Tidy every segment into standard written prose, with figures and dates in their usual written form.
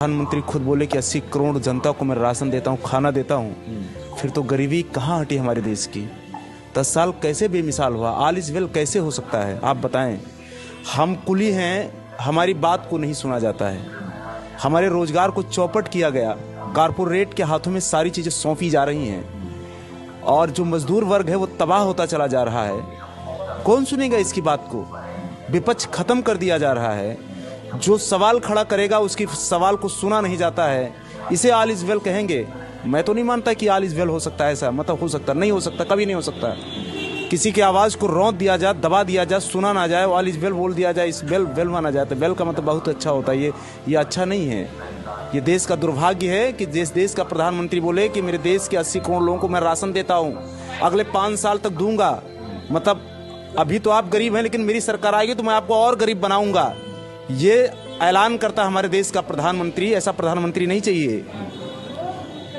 प्रधानमंत्री खुद बोले कि 80 करोड़ जनता को मैं राशन देता हूँ, खाना देता हूँ, फिर तो गरीबी कहाँ हटी हमारे देश की। 10 साल कैसे बेमिसाल हुआ, ऑल इज वेल कैसे हो सकता है, आप बताएं। हम कुली हैं, हमारी बात को नहीं सुना जाता है। हमारे रोजगार को चौपट किया गया, कारपोरेट के हाथों में सारी चीज़ें सौंपी जा रही हैं और जो मजदूर वर्ग है वो तबाह होता चला जा रहा है। कौन सुनेगा इसकी बात को? विपक्ष खत्म कर दिया जा रहा है। जो सवाल खड़ा करेगा उसकी सवाल को सुना नहीं जाता है। इसे ऑल इज वेल कहेंगे? मैं तो नहीं मानता कि ऑल इज वेल हो सकता है। ऐसा मतलब हो सकता नहीं, हो सकता, कभी नहीं हो सकता। किसी की आवाज़ को रौंद दिया जाए, दबा दिया जाए, सुना ना जाए, ऑल इज वेल बोल दिया जाए, इस वेल वेल माना जाए तो वेल का मतलब बहुत अच्छा होता है। ये अच्छा नहीं है। ये देश का दुर्भाग्य है कि जिस देश का प्रधानमंत्री बोले कि मेरे देश के 80 करोड़ लोगों को मैं राशन देता हूँ, अगले 5 साल तक दूंगा। मतलब अभी तो आप गरीब हैं, लेकिन मेरी सरकार आएगी तो मैं आपको और गरीब बनाऊंगा। ये ऐलान करता हमारे देश का प्रधानमंत्री। ऐसा प्रधानमंत्री नहीं चाहिए।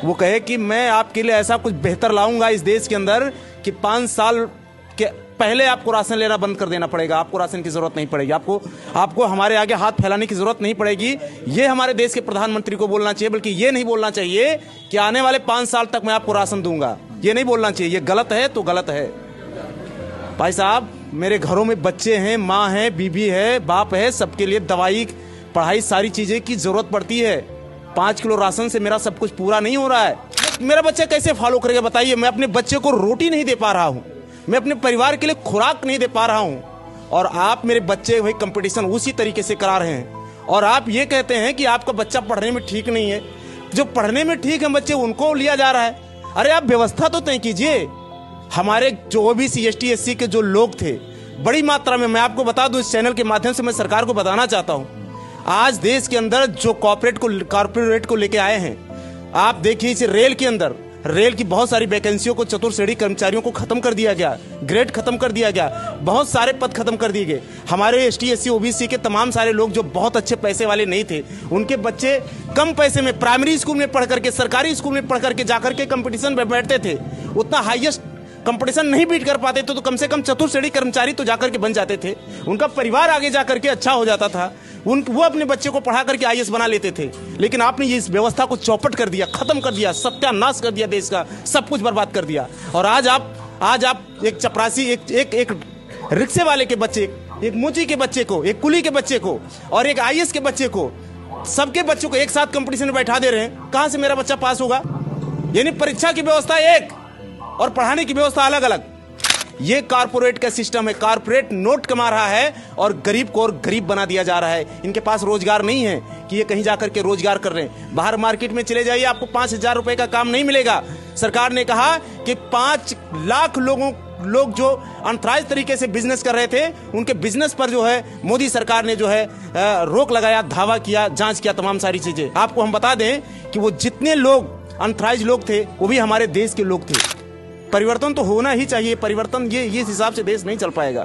वो कहे कि मैं आपके लिए ऐसा कुछ बेहतर लाऊंगा इस देश के अंदर कि 5 साल के पहले आपको राशन लेना बंद कर देना पड़ेगा, आपको राशन की जरूरत नहीं पड़ेगी, आपको हमारे आगे हाथ फैलाने की जरूरत नहीं पड़ेगी। ये हमारे देश के प्रधानमंत्री को बोलना चाहिए, बल्कि ये नहीं बोलना चाहिए कि आने वाले 5 साल तक मैं आपको राशन दूंगा। ये नहीं बोलना चाहिए। ये गलत है तो गलत है। भाई साहब, मेरे घरों में बच्चे हैं, माँ है, बीबी है, बाप है, सबके लिए दवाई, पढ़ाई, सारी चीज़ें की ज़रूरत पड़ती है। 5 किलो राशन से मेरा सब कुछ पूरा नहीं हो रहा है। मेरा बच्चा कैसे फॉलो करेगा बताइए? मैं अपने बच्चे को रोटी नहीं दे पा रहा हूँ, मैं अपने परिवार के लिए खुराक नहीं दे पा रहा हूँ, और आप मेरे बच्चे वही कंपटीशन उसी तरीके से करा रहे हैं। और आप ये कहते हैं कि आपका बच्चा पढ़ने में ठीक नहीं है। जो पढ़ने में ठीक है बच्चे, उनको लिया जा रहा है। अरे आप व्यवस्था तो तय कीजिए। हमारे जो ओबीसी, एसटी, एससी के जो लोग थे बड़ी मात्रा में, मैं आपको बता दूं, इस चैनल के माध्यम से मैं सरकार को बताना चाहता हूं, आज देश के अंदर जो कॉर्पोरेट को लेके आए हैं, आप देखिए इस रेल के अंदर, रेल की बहुत सारी वैकेंसियों को, चतुर्थ श्रेणी कर्मचारियों को खत्म कर दिया गया, ग्रेड खत्म कर दिया गया, बहुत सारे पद खत्म कर दिए गए। हमारे एसटी, एससी, ओबीसी के तमाम सारे लोग जो बहुत अच्छे पैसे वाले नहीं थे, उनके बच्चे कम पैसे में प्राइमरी स्कूल में पढ़ करके, सरकारी स्कूल में पढ़ करके जाकर के कंपटीशन में बैठते थे। उतना हाईएस्ट कंपटीशन नहीं बीट कर पाते तो कम से कम चतुर्थ श्रेणी कर्मचारी तो जाकर के बन जाते थे। उनका परिवार आगे जाकर के अच्छा हो जाता था। वो अपने बच्चे को पढ़ा करके आईएएस बना लेते थे। लेकिन आपने ये इस व्यवस्था को चौपट कर दिया, खत्म कर दिया, सत्यानाश कर दिया, देश का सब कुछ बर्बाद कर दिया। और आज आप एक चपरासी, एक रिक्शे वाले के बच्चे, एक मुची के बच्चे को, एक कुली के बच्चे को और एक आईएएस के बच्चे को, सबके बच्चों को एक साथ कंपटीशन में बैठा दे रहे हैं। कहां से मेरा बच्चा पास होगा? यानी परीक्षा की व्यवस्था एक और पढ़ाने की व्यवस्था अलग अलग। ये कारपोरेट का सिस्टम है। कारपोरेट नोट कमा रहा है और गरीब को और गरीब बना दिया जा रहा है। इनके पास रोजगार नहीं है कि ये कहीं जाकर के रोजगार कर रहे हैं। बाहर मार्केट में चले जाइए, आपको 5,000 रुपए का काम नहीं मिलेगा। सरकार ने कहा कि 5 लाख लोग जो अनथराइज तरीके से बिजनेस कर रहे थे, उनके बिजनेस पर जो है मोदी सरकार ने जो है रोक लगाया, धावा किया, जांच किया, तमाम सारी चीजें। आपको हम बता दें कि वो जितने लोग अनथराइज लोग थे वो भी हमारे देश के लोग थे। परिवर्तन तो होना ही चाहिए। परिवर्तन ये इस हिसाब से देश नहीं चल पाएगा।